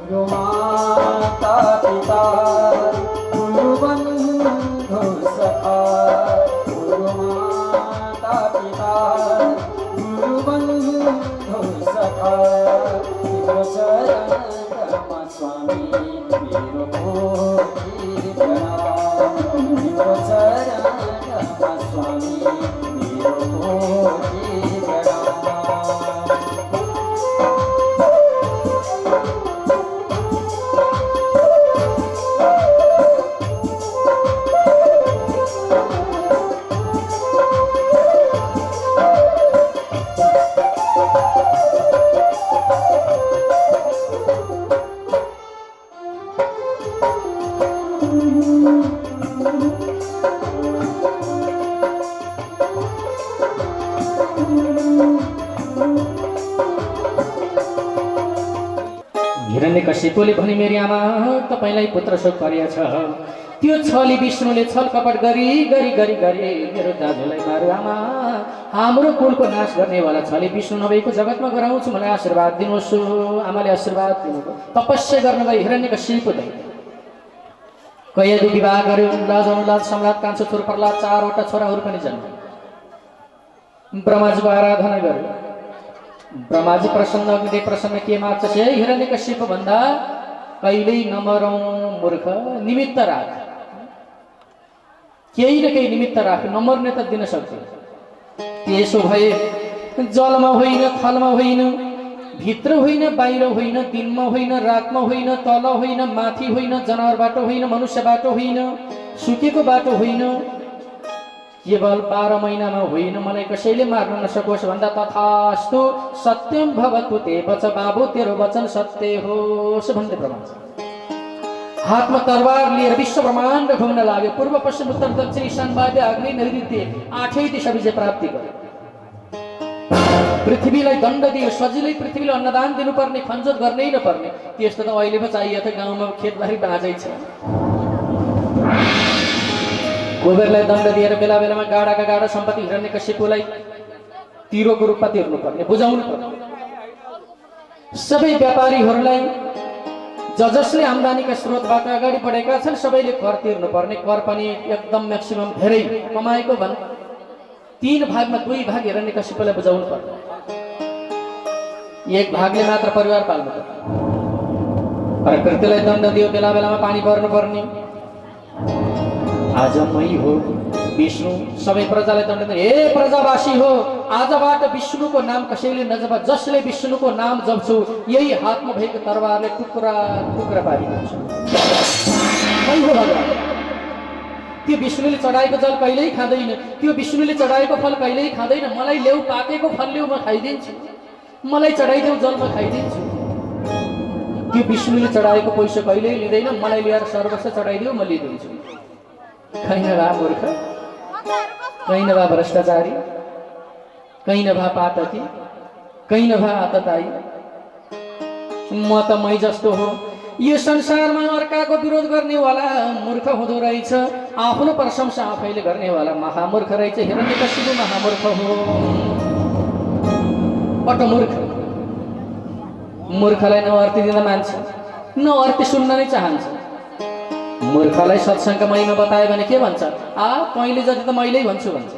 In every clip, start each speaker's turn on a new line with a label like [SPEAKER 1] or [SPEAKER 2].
[SPEAKER 1] गुरु माता पिता गुरु बंधु सखा गुरु माता पिता गुरु बंधु सखा तिम्रो चरणमा स्वामी मेरो कोटि प्रणाम तिम्रो चरणमा स्वामी मेरो कोटि प्रणाम
[SPEAKER 2] हिरण्यकशिपुले भने मेरी आमा तपाईलाई पुत्र शोक परेछ त्यो छली विष्णुले छल कपट गरी गरी गरी गरी मेरो दाजुलाई मारु आमा हाम्रो कुलको नाश गर्नेवाला छली विष्णु नभएको जगतमा गराउँछु मलाई आशीर्वाद दिनुहोस् आमाले आशीर्वाद दिनुभयो तपस्या गर्नुभयो हिरण्यकशिपु दैत्य कैयदु विवाह गर्यो लाज सम्राट कान्छो छोरो प्रहलाद 4 वटा छोराहरू पनि जन्मे ब्रह्माजीको आराधना गर्यो ब्रह्माजी प्रसन्न अग्निदेव प्रसन्न के माग्छ छे हिरण्यकशिपु भन्दा कहिल्यै नमरौं मूर्ख निमित्त राख केही न केही निमित्त राख नमर्ने त दिन सक्छ त्यसो भए जलमा होइन थलमा होइन भित्र होइन बाहिर होइन दिनमा होइन रातमा होइन तल होइन माथि होइन जनावरबाट होइन मनुष्यबाट होइन सुकेको बाटो होइन केवल 12 महिनामा होइन मलाई कसैले मार्न नसकोस् भन्दा तथास्तु सत्यम भवतु ते वच बाबु तेरो वचन सत्य होस् भन्दै ब्रह्मा हातमा तरबार लिएर विश्व ब्रह्माण्ड घुम्न लाग्यो पूर्व पश्चिम उत्तर दक्षिण ईशान वाद्य आग्नेय नैऋत्य 8 दिशा विजय प्राप्ति गर्यो पृथ्वीलाई दण्ड दियो सजिलै पृथ्वीले अन्नदान दिनुपर्ने खञ्जोत गर्नै नपर्ने त्यस्तो त अहिले पो चाहियो त गाउँमा खेतबारी बाँझै छ गोबरलाई दण्ड दिएर बेला बेलामा गाडाका गाडा सम्पत्ति हिरण्यकशिपुलाई तिरोको रूपमा तिर्नुपर्ने बुझाउनु पर्ने सबै व्यापारीहरूलाई जसले आम्दानीका स्रोतबाट अगाडि बढेका छन् सबैले कर तिर्नुपर्ने कर पनि एकदम म्याक्सिमम धेरै कमाएको भन् 3 भागमा 2 भाग हिरण्यकशिपुलाई बुझाउनु पर्ने 1 भागले मात्र परिवार पाल्नु पर्ने प्रकृतिलाई दण्ड दियो बेला बेलामा पानी पर्नु पर्ने आज मै हो विष्णु सबै प्रजालाई दण्ड दियो हे प्रजावासी हो आजबाट विष्णुको नाम कसैले नजप जसले विष्णुको नाम जप्छु यही हातमा भएको तरबारले टुक्रा टुक्रा पारिदिन्छ मै हो भगवान त्यो विष्णुले चढाएको जल कहिल्यै खाँदैन त्यो विष्णुले चढाएको फल कहिल्यै खाँदैन मलाई ल्याउ पाकेको फल ल्याउ म खाइदिन्छु मलाई चढाइदेऊ जल म खाइदिन्छु त्यो विष्णुले चढाएको पैसा कहिल्यै लिँदैन मलाई ल्याएर सर्वस्व चढाइदेऊ म लिइदिन्छु कहीँ न भए मूर्ख कहीँ न भए भ्रष्टाचारी कहीँ न भए पातकी कहीँ न भए आतताई म त मै जस्तो हो यो संसारमा अर्काको विरोध गर्नेवाला मूर्ख हुँदो रहेछ आफ्नो प्रशंसा आफैले गर्नेवाला महामूर्ख रहेछ हिरण्यकशिपु महामूर्ख हो पट मूर्ख मूर्खलाई नअर्थी दिन मान्छ नअर्थी सुन्न नै चाहन्छ मूर्खलाई सत्सङ्ग महिमा बतायो भने के भन्छ तैँले जति त मैले भन्छु भन्छ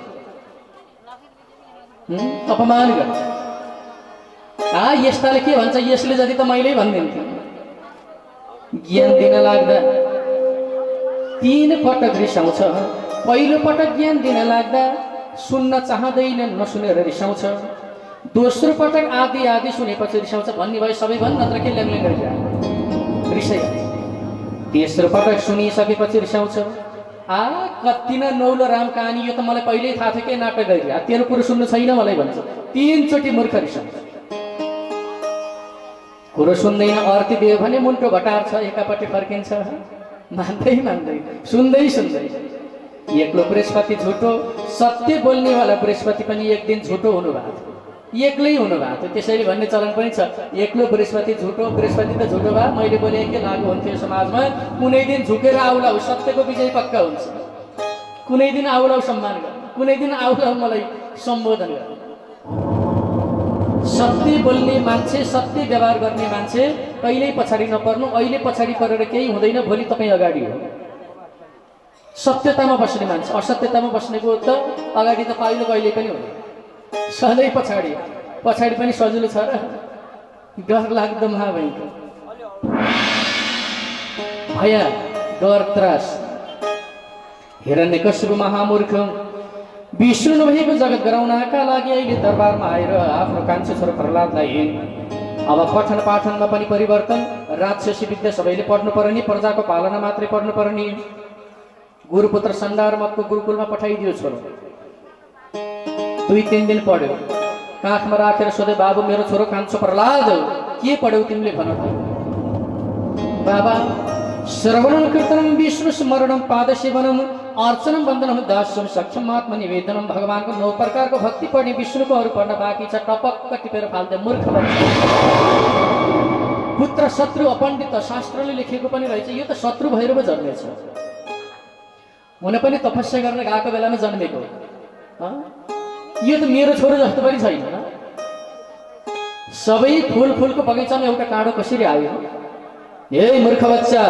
[SPEAKER 2] अपमान गर्छ यस्ताले के भन्छ यसले जति त मैले भनिदिन्थ्यो ज्ञान दिन लाग्दा 3 पटक रिसाउँछ पहिलो पटक ज्ञान दिन लाग्दा सुन्न चाहदैन नसुनेर रिसाउँछ दोस्रो पटक आदि आदि सुनेपछि रिसाउँछ भन्ने भयो सबै भन् नत्र के ल्याङ्लै गरिरह रिसाइ तेस्रो पटक सुनिसकेपछि रिसाउँछ कति न नौलो राम कहानी यो त मलाई पहिल्यै थाहा थियो के नाटक गरिरह तेरो कुरो सुन्नु छैन मलाई भन्छ 3 चोटि मूर्ख रिसाउँछ कुरो सुन्दैन अर्थी दियो भने मुन्टो घटार छ एकापट्टि फर्किन्छ मान्दै मान्दै सुन्दै सुन्दै एक्लो बृहस्पति झुटो सत्य बोल्नेवाला बृहस्पति पनि एक दिन झुटो हुनुभएको थियो एक्लै हुनुभएको थियो त्यसैले भन्ने चलन पनि छ एक्लो बृहस्पति झुटो बृहस्पति त झुटो भए मैले बोले के लागु हुन्थ्यो समाजमा कुनै दिन झुकेर आउला सत्यको विजय पक्का हुन्छ कुनै दिन आउला सम्मान गर कुनै दिन आउला मलाई सम्बोधन गर सत्य बोल्ने मान्छे सत्य व्यवहार गर्ने मान्छे कहिल्यै पछाडि नपर्नु। अहिले पछाडि परेर केही हुँदैन, भोलि तपाईँ अगाडि हो। सत्यतामा बस्ने मान्छे, असत्यतामा बस्नेको त अगाडि त पाइलो कहिले पनि हुँदैन, सधैँ पछाडि। पछाडि पनि सजिलो छ र? डर लाग्दो महाभयङ्कर भया, डर त्रास। हिरण्यकशिपु महामूर्ख विष्णु नभएको जगत गराउनका लागि अहिले दरबारमा आएर आफ्नो कान्छो छोरो प्रहलादलाई अब पठन पाठनमा पनि परिवर्तन, राक्षसी विद्या सबैले पढ्नु पर्ने, प्रजाको पालना मात्रै पढ्नु पर्ने। गुरुपुत्र सण्डारमतको गुरुकुलमा पठाइदियो छोरो। 2-3 दिन पढ्यो, काखमा राखेर सोधे, बाबु मेरो छोरो कान्छो प्रहलाद के पढ्यौ तिमीले भन त? बाबा श्रवणं कीर्तनं विष्णु स्मरणं पादसेवनं अर्चनम वन्दनम दास्यम सक्षम आत्म निवेदनम। भगवानको 9 प्रकारको भक्ति पढ्ने, विष्णुको अरू पढ्न बाँकी छ। टपक्क टिपेर फाल्दै मूर्ख बच्चा। पुत्र शत्रु अपण्डित शास्त्रले लेखेको पनि रहेछ, यो त शत्रु भएर पो जन्मेछ। हुन पनि तपस्या गर्न गएको बेलामा जन्मेको, यो त मेरो छोरो जस्तो पनि छैन। सबै फुलको बगैँचामा एउटा काँडो कसरी आयो? हे मूर्ख बच्चा,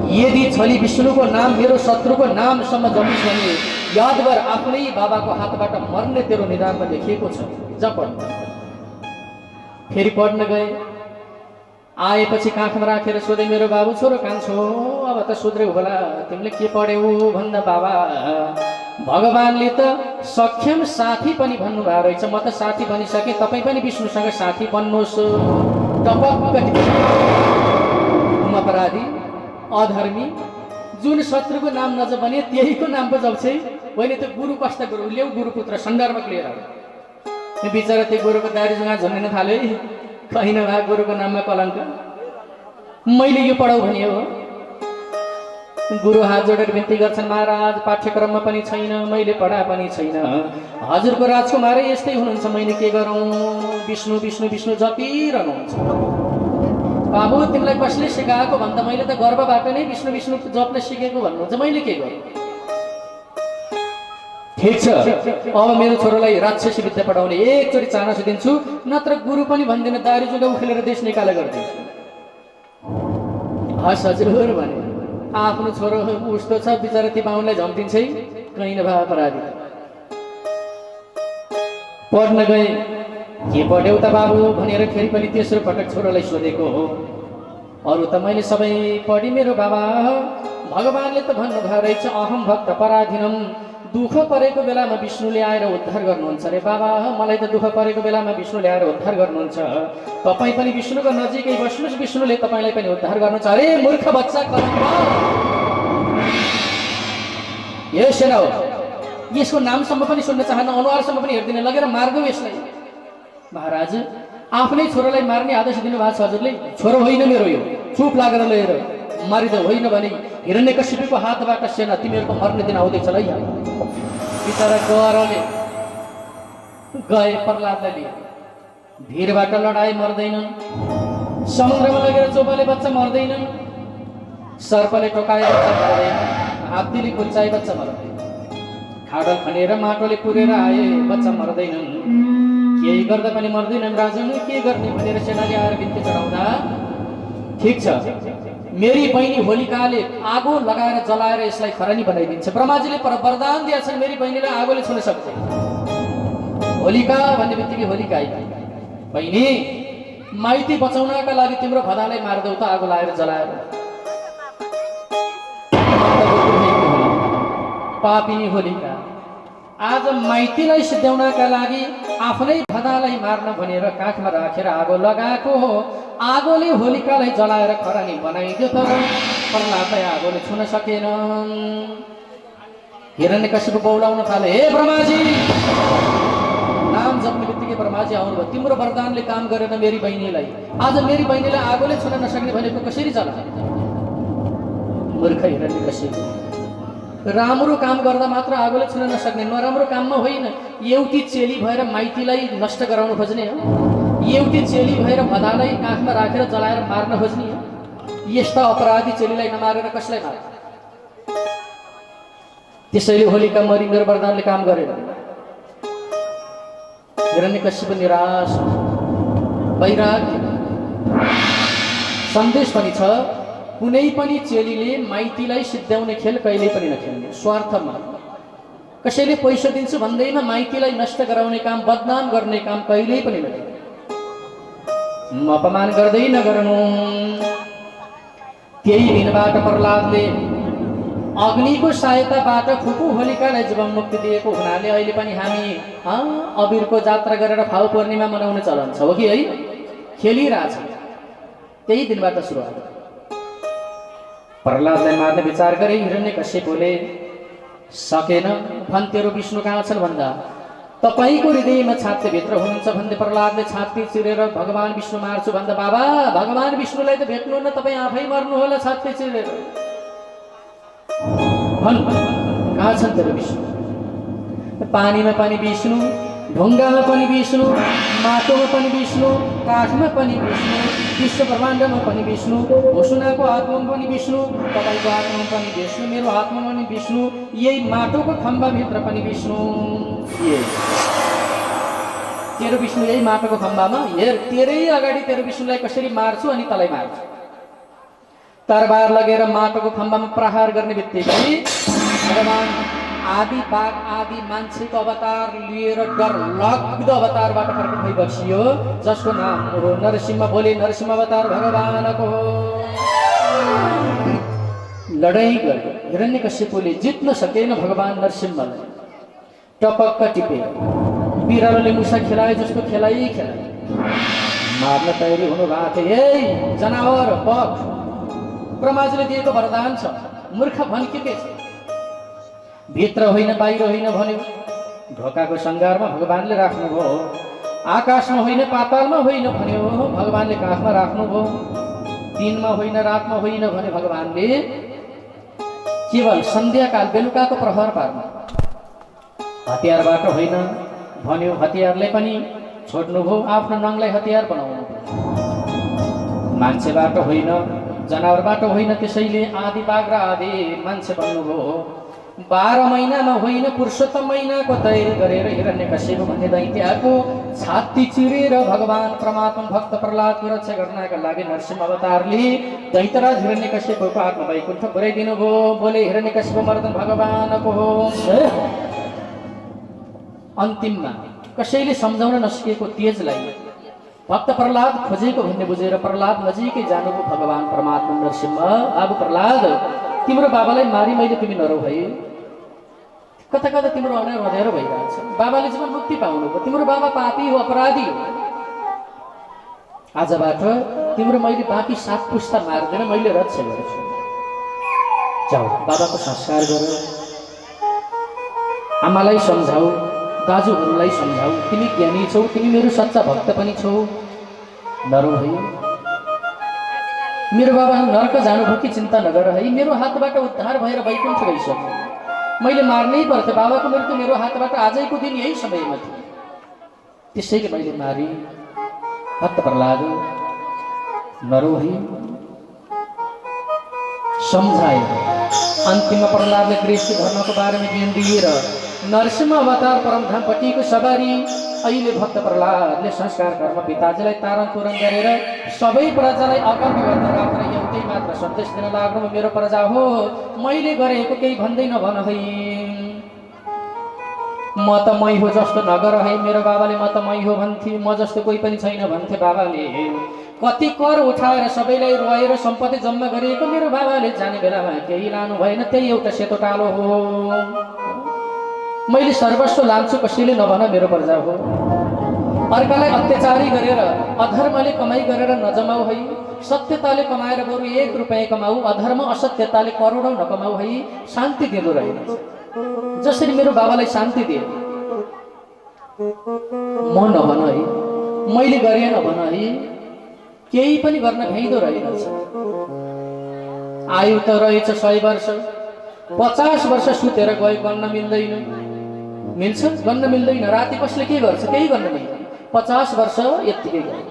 [SPEAKER 2] यदि छली विष्णुको नाम मेरो शत्रुको नामसम्म जमिस भने याद गर, आफ्नै बाबाको हातबाट मर्ने तेरो निधारमा लेखिएको छ। जा पढ्न। फेरि पढ्न गए। आएपछि काखमा राखेर सोधे, मेरो बाबु छोरो कान्छो अब त सुध्र्यौ होला, तिमीले के पढ्यौ भन्दा, बाबा भगवानले त सक्षम साथी पनि भन्नुभएको रहेछ, म त साथी बनिसकेँ, तपाईँ पनि विष्णुसँग साथी बन्नुहोस्। अपराधी अधर्मी जुन शत्रुको नाम नजबने त्यहीको नाम पो जप्छ होइन। त गुरु कष्ट गुरु ल्याउ, गुरुपुत्र सन्दर्भक लिएर आऊ। बिचरा त्यो गुरुको दारीसँग झुन्डिन थाल्यो है, कहीँ नभए गुरुको नाममा कलङ्क। मैले यो पढाउ भने हो। गुरु हात जोडेर बिन्ती गर्छन्, महाराज पाठ्यक्रममा पनि छैन, मैले पढा पनि छैन, हजुरको राजकुमारै यस्तै हुनुहुन्छ, मैले के गरौँ? विष्णु विष्णु विष्णु जपिरहनुहुन्छ। बाबु तिमीलाई कसले सिकाएको भन्दा, मैले त गर्वबाट नै विष्णु विष्णु जप्न सिकेको भन्नुहुन्छ, मैले के गर्नु? ठिक छ, अब मेरो छोरोलाई राक्षसी विद्या पढाउने एकचोटि चानस दिन्छु, नत्र गुरु पनि भन्दिन, दारी जुगा उखेलेर देश निकाला गरिदिन्छु। हस् हजुर भने। आफ्नो छोरो उस्तो छ, बिचरा ती बाहुनलाई झम्टिन्छ है, कहीँ नभए अपराधी। पढ्न गए। के पढ्यौ त बाबु भनेर फेरि पनि तेस्रो पटक छोरोलाई सोधेको हो। अरू त मैले सबै पढी मेरो बाबा, भगवानले त भन्नुभएको रहेछ, अहम भक्त पराधीनम, दुःख परेको बेलामा विष्णुले आएर उद्धार गर्नुहुन्छ रे बाबा। मलाई त दुःख परेको बेलामा विष्णुले आएर उद्धार गर्नुहुन्छ, तपाईँ पनि विष्णुको नजिकै बस्नुहोस्, विष्णुले तपाईँलाई पनि उद्धार गर्नुहुन्छ। अरे मूर्ख बच्चा, यो सेना हो, यसको नामसम्म पनि सुन्न चाहन्न, अनुहारसम्म पनि हेर्दिन, लगेर मार्दौ यसलाई। महाराज आफ्नै छोरोलाई मार्ने आदेश दिनुभएको छ हजुरले। छोरो होइन मेरो, यो चुप लागेर लिएर मारिदौ, होइन भने हिरण्यकशिपुको हातबाट सेना तिमीहरूको मर्ने दिन आउँदैछ ल। बिचरा गरले गए प्रहलादलाई लिए। भिरबाट लडाई मर्दैनन्, समुद्रमा लगेर चोपाले बच्चा मर्दैनन्, सर्पले टोकाए बच्चा मर्दैन, हात्तीले कुल्चाए बच्चा मर्दैन, खाडल खनेर माटोले पुरेर आए बच्चा मर्दैनन्, केही गर्दा पनि मर्दैनन्। राजन के गर्ने भनेर सेनाले आएर बिन्ती चढाउँदा, ठिक छ, मेरी बहिनी होलिकाले आगो लगाएर जलाएर यसलाई खरानी बनाइदिन्छ। ब्रह्माजीले वरदान दिएका छन्, मेरी बहिनीलाई आगोले छुन सक्दैन। होलिका भन्ने बित्तिकै होलिका आइ, बहिनी माइती बचाउनका लागि तिम्रो भदालाई मार्दौ त आगो लगाएर जलाएर। पापिनी होलिका आज माइतीलाई सिद्ध्याउनका लागि आफ्नै भदालाई मार्न भनेर काखमा राखेर आगो लगाएको हो। आगोले होलिकालाई जलाएर खरानी बनाइदियो, तर प्रहलादलाई आगोले छुन सकेन। हिरण्यकशिपु बौलाउन थाले, हे ब्रह्माजी, नाम जप्ने बित्तिकै ब्रह्माजी आउनुभयो, तिम्रो वरदानले काम गरेन मेरी बहिनीलाई, आज मेरी बहिनीलाई आगोले छुन नसक्ने भनेको कसरी चला? मूर्ख हिरण्यकशिपु, राम्रो काम गर्दा मात्र आगोले छुन नसक्ने, नराम्रो काममा होइन। एउटी चेली भएर माइतीलाई नष्ट गराउन खोज्ने हो, एउटी चेली भएर भदालाई काखमा राखेर जलाएर मार्न खोज्ने हो। यस्ता अपराधी चेलीलाई नमारेर कसलाई मार्छ? त्यसैले होलिका मरि मेरो वरदानले काम गरेन। हिरण्यकशिपु निराश, वैराग्य सन्देश पनि छ, कुनै पनि चेलीले माइतीलाई सिद्ध्याउने खेल कहिल्यै पनि नखेल्ने। स्वार्थमा कसैले पैसा दिन्छु भन्दैमा माइतीलाई नष्ट गराउने काम, बदनाम गर्ने काम कहिल्यै पनि नगर्नु। अपमान गर्दै नगर्नु। त्यही दिनबाट प्रहलादले अग्निको सहायताबाट फुपू होलिकालाई जीवन मुक्ति दिएको हुनाले अहिले पनि हामी अबिरको जात्रा गरेर फाउ पूर्णिमा मनाउने चलन छ, हो कि है? खेलिरहेछ। त्यही दिनबाट सुरुवात। प्रहलादलाई मार्ने विचार गरे हिरण्यकश्यपले। सकेन। भन्तेरो विष्णु कहाँ छन् भन्दा तपाईको हृदयमा छातीभित्र हुनुहुन्छ भन्दै प्रहलादले छाती चिरेर भगवान विष्णु मार्छु भन्दा बाबा भगवान विष्णुलाई त भेट्नु न, तपाईँ आफै मर्नु होला छाती चिरेर। भन् कहाँ छन् तेरो विष्णु? पानीमा पनि विष्णु, ढुङ्गामा पनि विष्णु, माटोमा पनि विष्णु, काठमा पनि विष्णु, विश्व ब्रह्माण्डमा पनि विष्णु, भुसुनाको आत्मामा पनि विष्णु, तपाईँको आत्मामा पनि विष्णु, मेरो आत्मामा पनि विष्णु, यही माटोको खम्बाभित्र पनि विष्णु। तेरो विष्णु यही माटोको खम्बामा हेर, तेरै अगाडि तेरो विष्णुलाई कसरी मार्छु अनि तँलाई मार्छु। तरबार लगेर माटोको खम्बामा प्रहार गर्ने बित्तिकै भगवान आदि बाघ आदि मान्छेको अवतार लिएर डरलाग्दो अवतारबाट प्रकट भई बसियो, जसको नाम हो नरसिंह। बोले नरसिंह अवतार भगवानको हो। लडाईँ गर्यो। हिरण्यकश्यपले जित्न सकेन भगवान नरसिंहलाई। टपक्क टिपे। बिरालोले मुसा खेलाए जस्तो खेलाइ मार्न तयारी हुनु भएको थियो। ए जनावर पख, ब्रह्माजीले दिएको वरदान छ, मूर्ख भनिके छ। भित्र होइन बाहिर होइन भन्यो। ढोकाको सङ्घारमा भगवानले राख्नुभयो। आकाशमा होइन पातालमा होइन भन्यो, भगवानले काखमा राख्नुभयो। दिनमा होइन रातमा होइन भन्यो भगवानले, केवल सन्ध्याकाल बेलुकाको प्रहर पार्नु। हतियारबाट होइन भन्यो, हतियारलाई पनि छोड्नुभयो, आफ्नो नङलाई हतियार बनाउनु। मान्छेबाट होइन जनावरबाट होइन, त्यसैले आदि बाघ र आदि मान्छे बन्नुभयो। 12 महिनामा होइन पुरुषोत्तम महिनाको तयारी गरेर हिरण्यकश्यप भन्ने दैत्यको छाती चिरेर भगवान परमात्मा भक्त प्रहलादको रक्षा गर्नका लागि नरसिंह अवतारले दैत्यराज हिरण्यकश्यपको आत्मा वैकुण्ठ पुर्याइदिनु भयो। बोले हिरण्यकश्यप मर्दन भगवानको हो। अन्तिममा कसैले सम्झाउन नसकेको तेजलाई भक्त प्रहलाद खोजेको भन्ने बुझेर प्रहलाद नजिकै जानुभयो भगवान परमात्मा नरसिंह। अब प्रहलाद तिम्रो बाबालाई मारी मैले तिमी नरौ है, कता कता तिम्रो अनुहार अँध्यारो भइरहेछ। बाबाले जीवन मुक्ति पाउनुभयो, तिम्रो बाबा पापी हो, अपराधी हो। आजबाट तिम्रो मैले बाँकी 7 पुस्ता मार्दैन, मैले रक्षा गर्छु। जाऊ बाबाको संस्कार गर, आमालाई सम्झाऊ, दाजुहरूलाई सम्झाऊ, तिमी ज्ञानी छौ, तिमी मेरो सच्चा भक्त पनि छौ। नरौ है, मेरो बाबा नरक जानुभयो कि चिन्ता नगर है, मेरो हातबाट उद्धार भएर वैकुण्ठ गइसक्यो। मैले मार्नै पर्थ्यो, बाबाको मृत्यु मेरो हातबाट आजैको दिन यही समयमा थियो, त्यसैले मैले मारी। भक्त प्रहलाद नरौ है, सम्झाए। अन्तिममा प्रहलादले कृष्ण धर्मको बारेमा ज्ञान दिएर नरसिंह अवतार परमधामपट्टिको सवारी। अहिले भक्त प्रहलादले संस्कार कर्म पिताजीलाई तारण तोरण गरेर सबै प्रजालाई अकर्म गर्न राखेर एउटै मात्र सन्देश दिन लाग्नु, मेरो प्रजा हो, मैले गरेको केही भन्दै नभन है, म त मै हो जस्तो नगर है। मेरो बाबाले म त मै हो भन्थे, म जस्तो कोही पनि छैन भन्थे बाबाले। कति कर उठाएर सबैलाई रोएर सम्पत्ति जम्मा गरिएको मेरो बाबाले जाने बेलामा केही लानु भएन, त्यही एउटा सेतो टालो हो। मैले सर्वस्व लान्छु, कसैले नभन मेरो प्रजा हो। अर्कालाई अत्याचारी गरेर अधर्मले कमाई गरेर नजमाऊ है, सत्यताले कमाएर बरु 1 रुपैयाँ कमाऊ, अधर्म असत्यताले करोडौं नकमाऊ है। शान्ति दिनु रहेन, जसरी मेरो बाबालाई शान्ति दिए म नभन है, मैले गरेँ नभन है, केही पनि गर्न भ्याइदो रहेनछ। आयु त रहेछ 100 वर्ष, 50 वर्ष सुतेर गयो गर्न मिल्दैन, मिल्छ गर्न मिल्दैन। राति कसले के गर्छ, केही गर्न मिल्दैन। 50 वर्ष यत्तिकै गयो,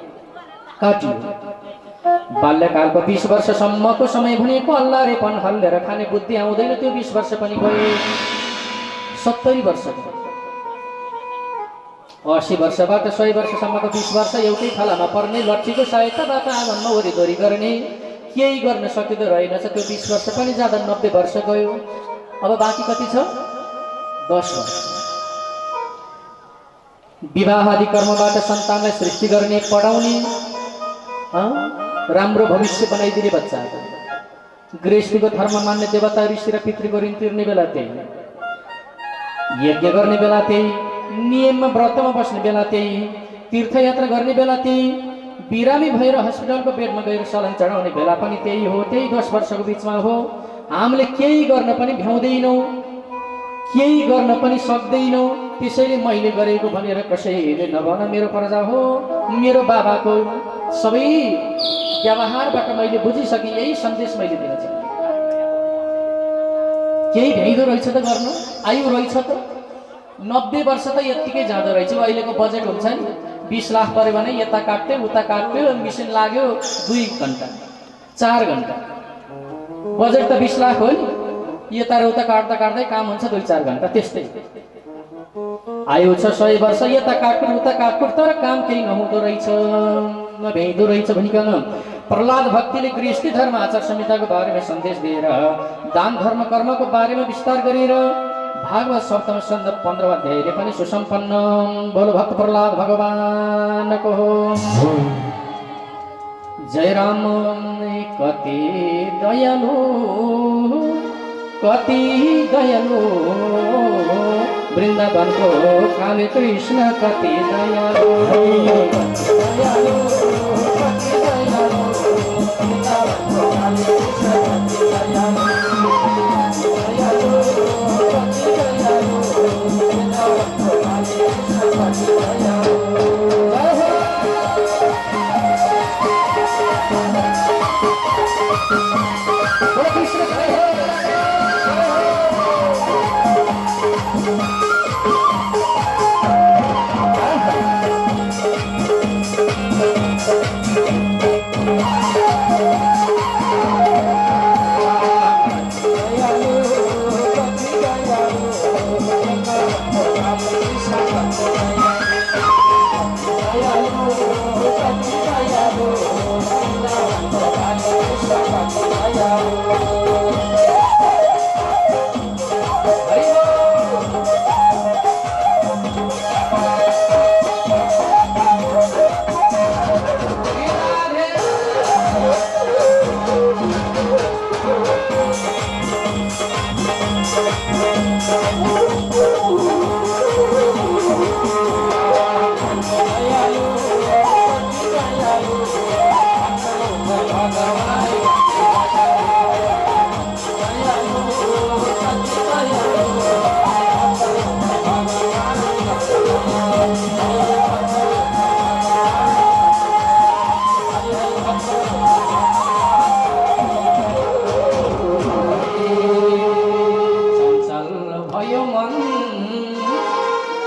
[SPEAKER 2] काटियो। बाल्यकालको 20 वर्षसम्मको समय भनेको अल्लारेपन हल्लेर खाने बुद्धि आउँदैन, त्यो 20 वर्ष पनि गयो। 70 वर्ष 80 वर्षबाट 100 वर्षसम्मको 20 वर्ष एउटै थालामा पर्ने लट्ठीको सहायताबाट आँगनमा वरिपरि गर्ने केही गर्न सकिँदो रहेनछ। त्यो 20 वर्ष पनि जाँदा 90 वर्ष गयो। अब बाँकी कति छ? 10 वर्ष। विवाह आदि कर्मबाट सन्तानलाई सृष्टि गर्ने, पढाउने, राम्रो भविष्य बनाइदिने बच्चा। गृहस्थीको धर्म मान्ने, देवता ऋषि र पितृको ऋण तिर्ने बेला त्यही, यज्ञ गर्ने बेला त्यही, नियममा व्रतमा बस्ने बेला त्यही, तीर्थयात्रा गर्ने बेला त्यही, बिरामी भएर हस्पिटलको बेडमा गएर सलन चढाउने बेला पनि त्यही हो। त्यही 10 वर्षको बिचमा हो। हामीले केही गर्न पनि भ्याउँदैनौँ, केही गर्न पनि सक्दैनौँ। त्यसैले मैले गरेको भनेर कसैले नभन, मेरो प्रजा हो। मेरो बाबाको सबै व्यवहारबाट मैले बुझिसकेँ, यही सन्देश मैले दिन चाहन्छु। केही भ्याइदो रहेछ त गर्नु, आयु रहेछ त, 90 वर्ष त यत्तिकै जाँदो रहेछ। अहिलेको बजेट हुन्छ नि, 20 लाख पऱ्यो भने यता काट्यो उता काट्यो, मिसिन लाग्यो 2 घन्टा 4 घन्टा। बजेट त 20 लाख हो नि, यता र उता काट्दा काट्दै काम हुन्छ 2-4 घन्टा। त्यस्तै आयु छ 100 वर्ष, यता काटकुट उता काटकुट, तर काम केही नहुँदो रहेछ, नभ्याइदो रहेछ भनिकन प्रहलाद भक्तिले गृहस्थी धर्म आचार संहिताको बारेमा सन्देश दिएर, दान धर्म कर्मको बारेमा विस्तार गरेर भागवत सप्तम स्कन्द 15 अध्यायले पनि सुसम्पन्न। बोलो भक्त प्रहलाद भगवानको हो। जय राम। कति दयालु, कति दयालु वृन्दावनको काले कृष्ण, कति दयालु, दयालु, कति दयालु वृन्दावनको काले कृष्ण, कति दयालु, दयालु, कति दयालु वृन्दावनको काले कृष्ण, कति दयालु।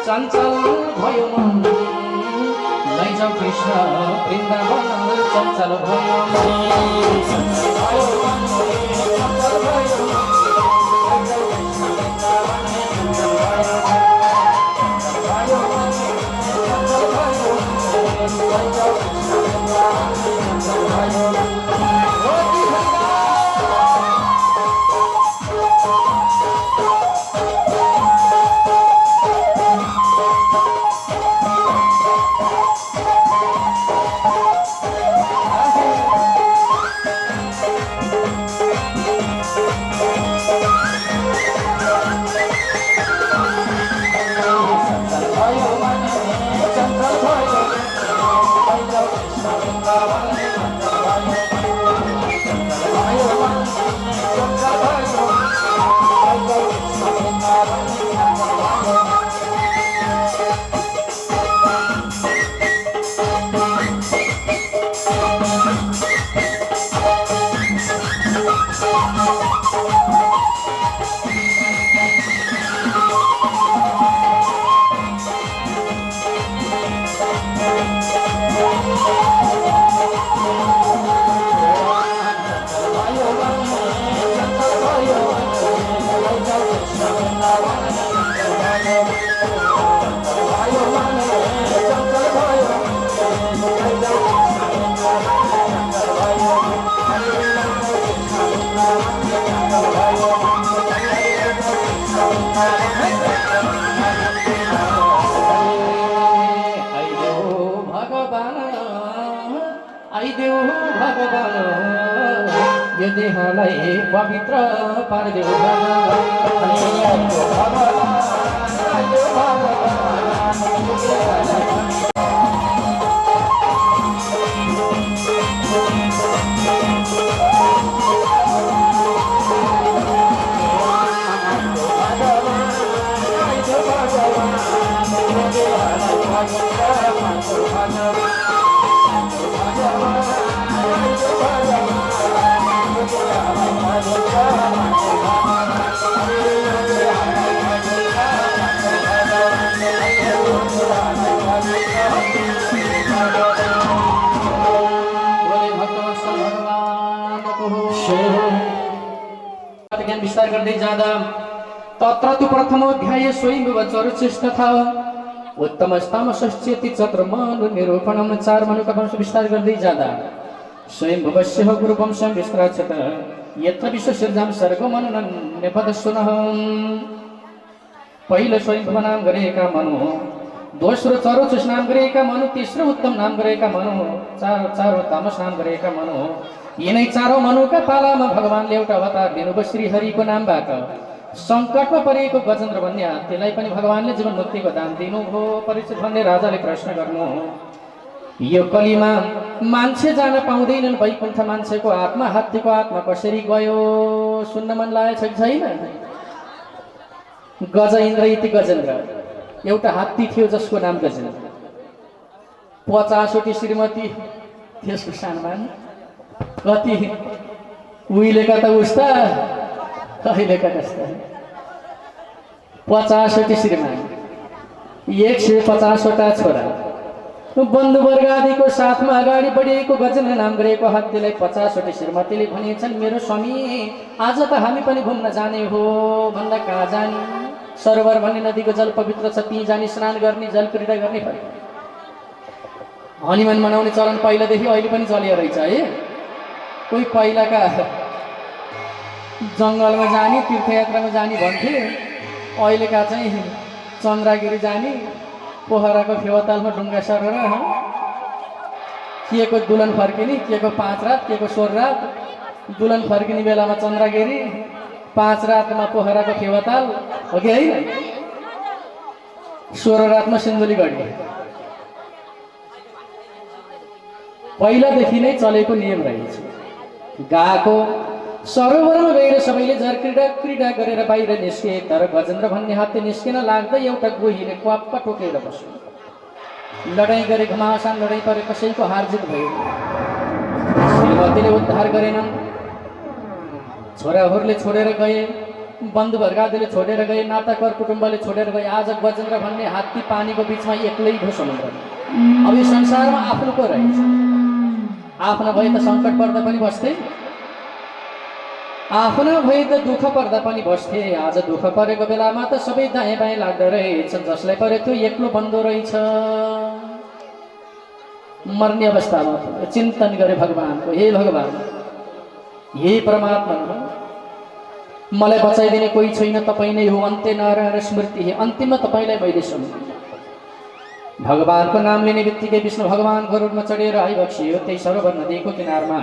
[SPEAKER 2] चञ्चल भयो मन, लैजाऊ कृष्ण वृन्दावन, चञ्चल भयो मन, चञ्चल भयो मन, चञ्चल भयो मन, लैजाऊ कृष्ण वृन्दावन, चञ्चल भयो मन, चञ्चल भयो मन, चञ्चल भयो मन, लैजाऊ कृष्ण वृन्दावन, चञ्चल भयो मन। Bye. आइदेऊ भगवान यो देहलाई पवित्र पारिदेऊ ज्ञान विस्तार गर्दै जाँदा तत्र तु प्रथमोऽध्याय स्वयं चरुचिष्ट था उत्तम स्तम षष्ठ्यति चत्र मनु निरूपणम 4 मनुका वंश विस्तार गर्दै जाँदा स्वयं भवस्य गुरु वंश विस्तारछत यत्र विश्व सिर्जाम सर्ग मनु नेपद सुनः पहिलो स्वयं भव नाम गरेका मनु दोस्रो चरुचिष्ट नाम गरेका मनु तेस्रो उत्तम नाम गरेका मनु चारो तामस नाम गरेका मनु यिनै चारौं मनुका पालामा भगवानले एउटा अवतार दिनुभयो श्री हरिको नामबाट संकटमा परेको गजेन्द्र भन्ने हात्तीलाई पनि भगवानले जीवन मुक्तिको दान दिनुभयो। परीक्षित भन्ने राजाले प्रश्न गर्नु यो कलीमा मान्छे जान पाउँदैनन् वैकुण्ठ मान्छेको आत्मा हात्तीको आत्मा कसरी गयो सुन्न मन लागेको छैन। गज इन्द्र इति गजेन्द्र एउटा हात्ती थियो जसको नाम गजेन्द्र 50वटी श्रीमती त्यसको सानमान कति उहिलेका त उस्ता अहिलेका कस्ता 50वटी श्रीमान 150वटा छोरा बन्धुवर्ग आदिको साथमा अगाडि बढिएको गजेन्द्र नाम गरेको हात्तीलाई 50वटी श्रीमतीले भनेछन् मेरो स्वामी आज त हामी पनि घुम्न जाने हो भन्दा कहाँ जाने सरोवर भन्ने नदीको जल पवित्र छ ती जाने स्नान गर्ने जल क्रीडा गर्ने हनीमून मनाउने चलन पहिलादेखि अहिले पनि चलिरहेको रहेछ है। कोही पहिलाका जङ्गलमा जाने तीर्थयात्रामा जाने भन्थे अहिलेका चाहिँ चन्द्रगिरी जाने पोखराको फेवातालमा डुङ्गा सरेर के को दुलन फर्किने के को 5 रात के को 16 रात दुलन फर्किने बेलामा चन्द्रगिरी 5 रातमा पोखराको फेवाताल हो कि है 16 रातमा सिन्धुलीगढी पहिलादेखि नै चलेको नियम रहेछ। गएको सरोवरमा गएर सबैले जल क्रीडा गरेर बाहिर निस्के तर गजेन्द्र भन्ने हात्ती निस्किन लाग्दै एउटा गोहीले क्वाप्प टोकेर बस्यो। लडाईँ गरे घमासान लडाईँ परे कसैको हारजित भयो। श्रीमतीले उद्धार गरेनन् छोराहरूले छोडेर गए बन्धुवर्गले छोडेर गए नाता कर कुटुम्बले छोडेर गए। आज गजेन्द्र भन्ने हात्ती पानीको बिचमा एक्लै भयो समुद्रमा। अब यो संसारमा आफ्नोको रहेछ आफ्नो भए त सङ्कट पर्दा पनि बस्थे आफ्नो भए त दुःख पर्दा पनि बस्थे। आज दुःख परेको बेलामा त सबै दाएँ बाएँ लाग्दो रहेछ जसलाई परे त्यो एक्लो बन्दो रहेछ। मर्ने अवस्थामा चिन्तन गरे भगवानको हे भगवान हे परमात्मा मलाई बचाइदिने कोही छैन तपाईँ नै हो अन्त्य नारायण स्मृति हे अन्तिममा तपाईँलाई मैले सुने। भगवानको नाम लिने बित्तिकै विष्णु भगवान गरुडमा चढेर आइबक्सियो त्यही सरोवर नदीको किनारमा।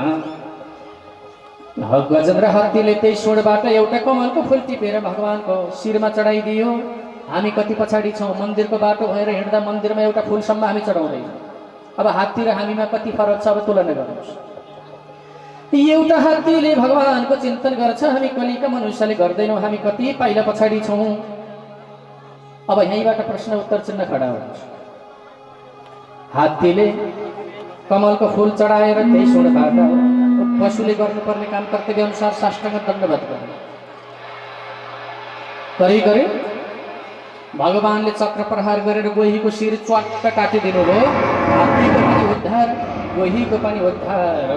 [SPEAKER 2] गजेन्द्र हात्तीले त्यही सोडबाट एउटा कमलको फुल टिपेर भगवानको शिरमा चढाइदियो। हामी कति पछाडि छौँ मन्दिरको बाटो भएर हिँड्दा मन्दिरमा एउटा फुलसम्म हामी चढाउँदैन। अब हात्ती र हामीमा कति फरक छ अब तुलना गर्नुहोस्। एउटा हात्तीले भगवानको चिन्तन गर्छ हामी कलिका मनुष्यले गर्दैनौँ हामी कति पाइला पछाडि छौँ। अब यहीँबाट प्रश्न उत्तर चिन्ह खडा हुन्छ। हात्तीले कमलको फुल चढाएर त्यही सोडबाट पशुले गर्नुपर्ने काम कर्तव्य अनुसार साष्टाङ्ग दण्डवत गरे भगवानले चक्र प्रहार गरेर गोहीको शिर च्वाट्ट काटिदिनु भयो। हात्तीको पनि उद्धार गोहीको पनि उद्धार।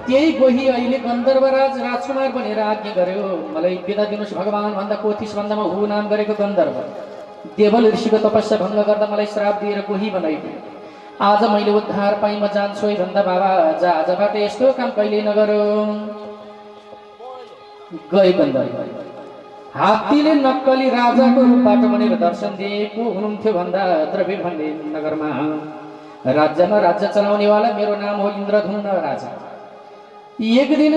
[SPEAKER 2] त्यही गोही अहिले गन्धर्वराज राजकुमार बनेर आज्ञा गर्यो मलाई बिदा दिनुहोस् भगवान भन्दा 35 भन्दामा हु नाम गरेको गन्धर्व देवल ऋषिको तपस्या भङ्ग गर्दा मलाई श्राप दिएर गोही बनाइदियो। आज मैले उद्धार पाइ म जान्छु है भन्दा बाबा आजबाट यस्तो काम कहिले नगरौँ। गए गन्धर्व। हात्तीले नक्कली राजाको रूपबाट बनेर दर्शन दिएको हुनुहुन्थ्यो भन्दा द्रविड भन्ने नगरमा राज्यमा राज्य चलाउनेवाला मेरो नाम हो इन्द्रधुम्न राजा। एक दिन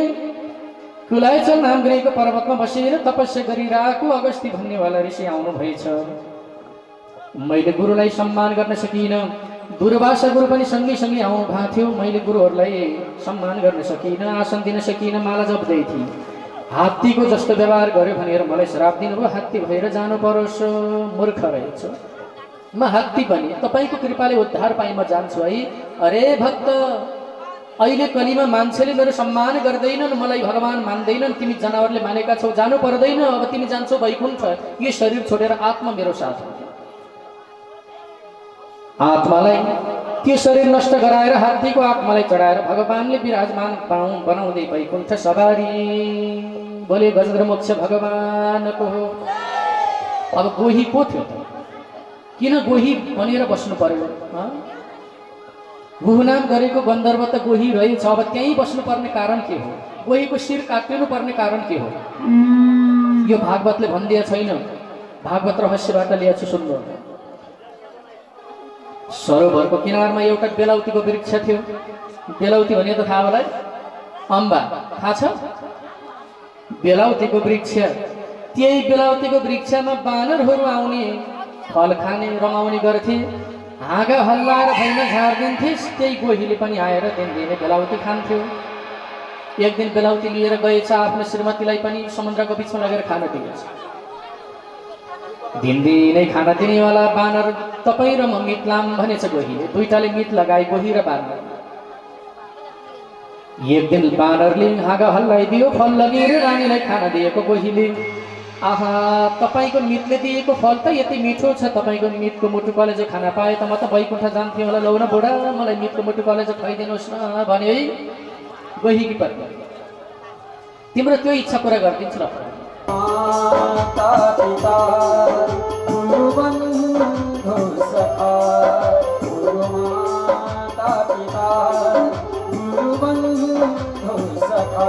[SPEAKER 2] कुलायचल नाम गरेको पर्वतमा बसेर तपस्या गरिरहेको अगस्ती भन्नेवाला ऋषि आउनु भएछ। मैले गुरुलाई सम्मान गर्न सकिनँ। दुर्वासा गुरु पनि सँगै आउनु भएको थियो। मैले गुरुहरूलाई सम्मान गर्न सकिनँ, आसन दिन सकिनँ, माला जप्दै थिएँ। हात्तीको जस्तो व्यवहार गर्यो भनेर मलाई श्राप दिनुभयो। हात्ती भएर जानु परोस्, मूर्ख रहेछ। म हात्ती पनि तपाईँको कृपाले उद्धार पाएँ, म जान्छु है। अरे भक्त, अहिले कलीमा मान्छेले मेरो सम्मान गर्दैनन्, मलाई भगवान मान्दैनन्, तिमी जनावरले मानेका छौ, जानु पर्दैन। अब तिमी जान्छौ वैकुण्ठ। यो शरीर छोडेर आत्मा मेरो साथ हो। आत्मालाई त्यो शरीर नष्ट गराएर हात्तीको आत्मालाई चढाएर भगवानले विराजमान बनाउँदै वैकुण्ठ सवारी। बोले गजेन्द्र मोक्ष भगवानको हो। अब गोही को थियो त? किन गोही बनेर बस्नु पर्यो? गुहनाम गरेको गन्धर्व त गोही रहेछ। अब त्यहीँ बस्नुपर्ने कारण के हो? गोहीको शिर काटिनु पर्ने कारण के हो? यो भागवतले भनिदिए छैन। भागवत रहस्यबाट ल्याएको छु, सुन्नु। सरोवरको किनारमा एउटा बेलाउतीको वृक्ष थियो। बेलाउती भने त थाहा होला, अम्बा थाहा छ? बेलाउतीको वृक्ष। त्यही बेलाउतीको वृक्षमा बानरहरू आउने, फल खाने, रमाउने गर्थे। हाँगा हल्लाएर भैमा झारिदिन्थे। त्यही गोहीले पनि आएर दिनदिनै बेलाउती खान्थ्यो। एक दिन बेलाउती लिएर गएछ आफ्नो श्रीमतीलाई पनि समुद्रको बिचमा लगेर खान दिएछ। दिनदिनै खाना दिनेवाला बानर तपाईँ र म मितलाम भनेछ गोहीले। दुईटाले मित लगाए, गोही र बानर। एक दिन बानरले हाँगा हल्लाइदियो, फल लगेर रानीलाई खाना दिएको गोहीले। आहा, तपाईँको मितले दिएको फल त यति मिठो छ, तपाईँको मितको मुटु कलेजो खाना पाए त म त वैकुण्ठ जान्थेँ होला। लौ न बुढा, मलाई मितको मुटु कलेजो खुवाइदिनुहोस् न भन्यो है गोहीकी पत्नी। तिम्रो त्यो इच्छा पुरा गरिदिन्छु ल।
[SPEAKER 1] माता पिता गुरु बन्धु सखा, गुरु माता पिता गुरु बन्धु सखा,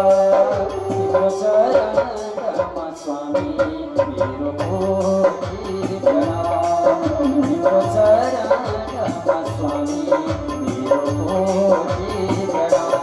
[SPEAKER 1] तिम्रो चरणमा स्वामी मेरो कोटि प्रणाम, तिम्रो चरणमा स्वामी मेरो कोटि प्रणाम।